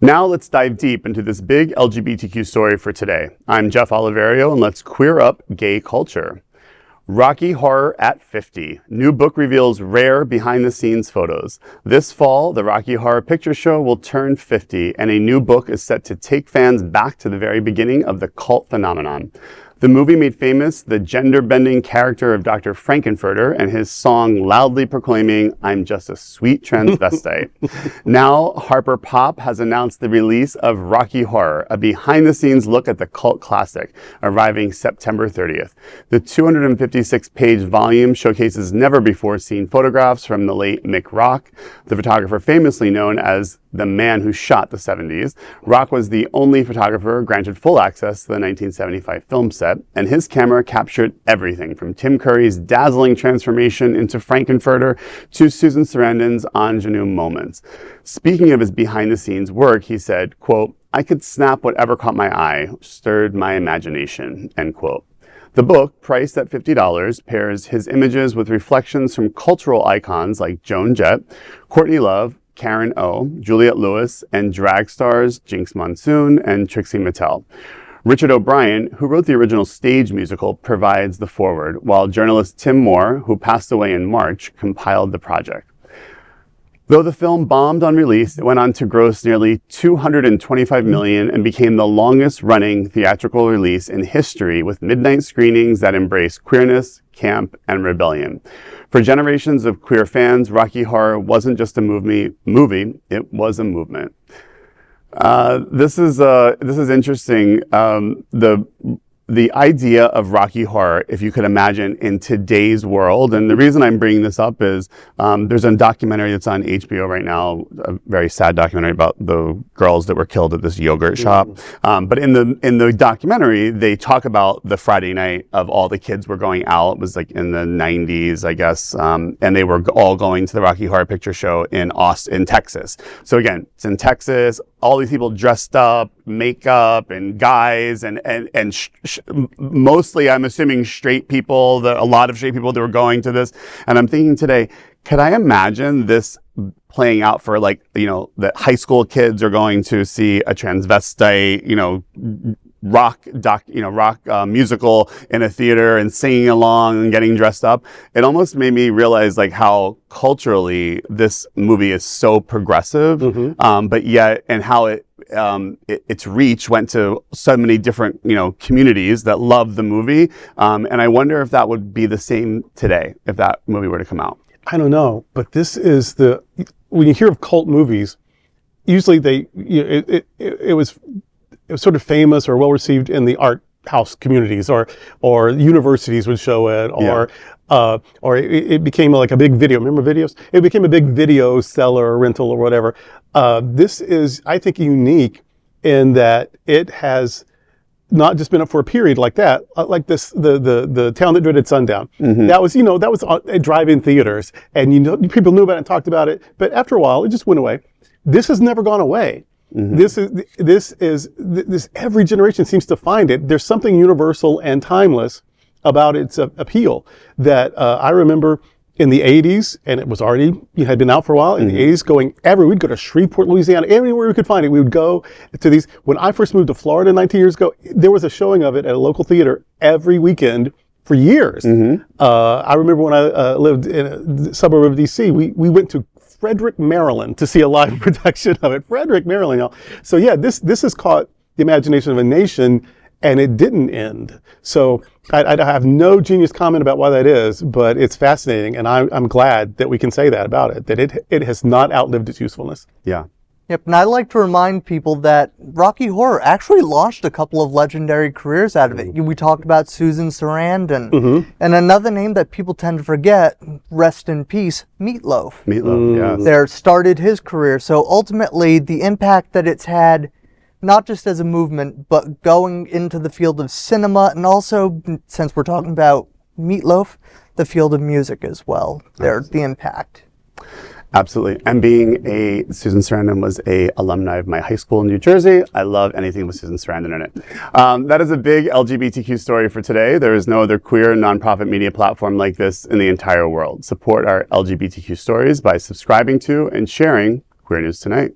Now let's dive deep into this big LGBTQ story for today. I'm Jeff Oliverio, and let's queer up gay culture. Rocky Horror at 50. New book reveals rare behind-the-scenes photos. This fall, the Rocky Horror Picture Show will turn 50, and a new book is set to take fans back to the very beginning of the cult phenomenon. The movie made famous the gender-bending character of Dr. Frank-n-furter and his song loudly proclaiming, "I'm just a sweet transvestite." Now, HarperPop has announced the release of Rocky Horror, a behind-the-scenes look at the cult classic, arriving September 30th. The 256-page volume showcases never-before-seen photographs from the late Mick Rock, the photographer famously known as the man who shot the 70s. Rock was the only photographer granted full access to the 1975 film set, and his camera captured everything from Tim Curry's dazzling transformation into Frank-n-furter to Susan Sarandon's ingénue moments. Speaking of his behind-the-scenes work, he said, quote, "I could snap whatever caught my eye, stirred my imagination," end quote. The book, priced at $50, pairs his images with reflections from cultural icons like Joan Jett, Courtney Love, Karen O, Juliette Lewis, and drag stars Jinx Monsoon and Trixie Mattel. Richard O'Brien, who wrote the original stage musical, provides the foreword, while journalist Tim Moore, who passed away in March, compiled the project. Though the film bombed on release, it went on to gross nearly $225 million and became the longest-running theatrical release in history, with midnight screenings that embrace queerness, camp, and rebellion. For generations of queer fans, Rocky Horror wasn't just a movie, it was a movement. This is interesting. The idea of Rocky Horror, if you could imagine, in today's world, and the reason I'm bringing this up is there's a documentary that's on HBO right now, a very sad documentary about the girls that were killed at this yogurt shop. But in the documentary, they talk about the Friday night of all the kids were going out. It was like in the 90s, I guess, and they were all going to the Rocky Horror Picture Show in Austin, Texas. So again, it's in Texas. All these people dressed up, makeup, and guys, and mostly, I'm assuming, straight people. A lot of straight people that were going to this. And I'm thinking today, could I imagine this playing out for, like, you know, that high school kids are going to see a transvestite, you know, rock musical in a theater and singing along and getting dressed up? It almost made me realize, like, how culturally this movie is so progressive, but yet, and how its reach went to so many different, you know, communities that love the movie. And I wonder if that would be the same today if that movie were to come out. I don't know, but this is when you hear of cult movies, usually it was sort of famous or well received in the art house communities, or universities would show it, or it became like a big video. Remember videos? It became a big video seller or rental or whatever. This is, I think, unique in that it has not just been up for a period like that, like this, the Town That Dreaded Sundown. That was, that was at drive-in theaters, and people knew about it and talked about it. But after a while, it just went away. This has never gone away. This every generation seems to find it. There's something universal and timeless about its appeal that I remember in the 80s, and it was already, had been out for a while, in the 80s, we'd go to Shreveport, Louisiana, anywhere we could find it. We would go to these. When I first moved to Florida 19 years ago, there was a showing of it at a local theater every weekend for years. I remember when I lived in a suburb of DC, we went to Frederick, Maryland to see a live production of it. Frederick, Maryland, y'all. So yeah, this has caught the imagination of a nation, and it didn't end. So I have no genius comment about why that is, but it's fascinating, and I'm glad that we can say that about it, that it has not outlived its usefulness. Yeah. Yep, and I like to remind people that Rocky Horror actually launched a couple of legendary careers out of it. We talked about Susan Sarandon, and another name that people tend to forget, rest in peace, Meatloaf. Yes. There started his career. So ultimately, the impact that it's had, not just as a movement, but going into the field of cinema, and also, since we're talking about Meatloaf, the field of music as well. The impact. Absolutely. And Susan Sarandon was a alumni of my high school in New Jersey. I love anything with Susan Sarandon in it. That is a big LGBTQ story for today. There is no other queer nonprofit media platform like this in the entire world. Support our LGBTQ stories by subscribing to and sharing Queer News Tonight.